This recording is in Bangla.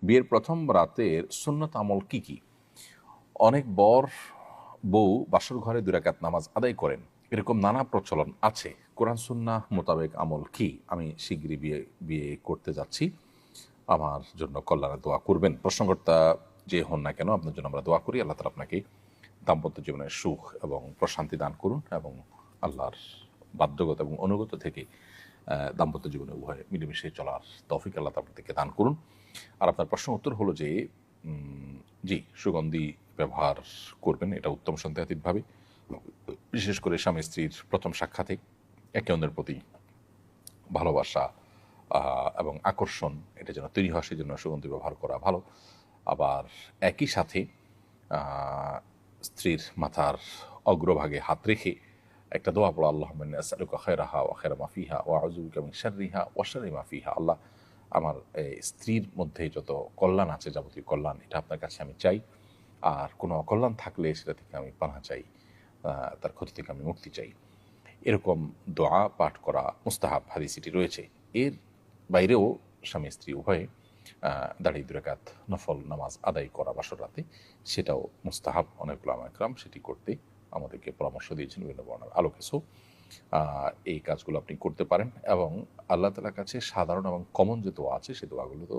বিয়ের প্রথম রাতের সুন্নত আমল কি কি? অনেক বর বউ বাসর ঘরে 2 রাকাত নামাজ আদায় করেন, এরকম নানা প্রচলন আছে। কোরআন সুন্নাহ মোতাবেক আমল কি? আমি শিগগিরই বিয়ে বিয়ে করতে যাচ্ছি, আমার জন্য কল্যাণে দোয়া করবেন। প্রশ্নকর্তা যে হন না কেন, আপনার জন্য আমরা দোয়া করি। আল্লাহ তাআলা আপনাকে দাম্পত্য জীবনের সুখ এবং প্রশান্তি দান করুন এবং আল্লাহর বাধ্যগত এবং অনুগত থেকে দাম্পত্য জীবনে উভয় মিলেমিশে চলার তৌফিক আল্লাহ তাআলা আপনাদেরকে দান করুন। আর আপনার প্রশ্ন উত্তর হলো যে জি, সুগন্ধি ব্যবহার করবেন, এটা উত্তম সন্দেহাতীতভাবে। বিশেষ করে স্বামী স্ত্রীর প্রথম সাক্ষাতে একে অন্যের প্রতি ভালোবাসা এবং আকর্ষণ এটা যেন তৈরি হয়, সেই জন্য সুগন্ধি ব্যবহার করা ভালো। আবার একই সাথে স্ত্রীর মাথার অগ্রভাগে হাত রেখে একটা দোয়া পড়া, আল্লাহুম্মা ইন্নী আসআলুকা খায়রাহা ওয়া খায়রা মা ফিহা ওয়া আউযু বিকা মিন শাররিহা ওয়া শাররি মা ফিহা। আল্লাহ, আমার স্ত্রীর মধ্যে যত কল্যাণ আছে, যাবতীয় কল্যাণ এটা আপনার কাছে আমি চাই, আর কোনো অকল্যাণ থাকলে সেটা থেকে আমি পানাহ চাই, তার ক্ষতি থেকে আমি মুক্তি চাই। এরকম দোয়া পাঠ করা মুস্তাহাব, হাদিসটি রয়েছে। এর বাইরেও স্বামী স্ত্রী উভয়ে দাঁড়িয়ে 2 রাকাত নফল নামাজ আদায় করা বাসর রাতে, সেটাও মুস্তাহাব। অনেক উলামা ইকরাম সেটি করতে আমাদেরকে পরামর্শ দিয়েছেন বিভিন্ন বর্ণনার আলোকে। সো এই কাজগুলো আপনি করতে পারেন এবং আল্লাহ তাআলার কাছে সাধারণ এবং কমন যে দোয়া আছে সেই দোয়াগুলো তো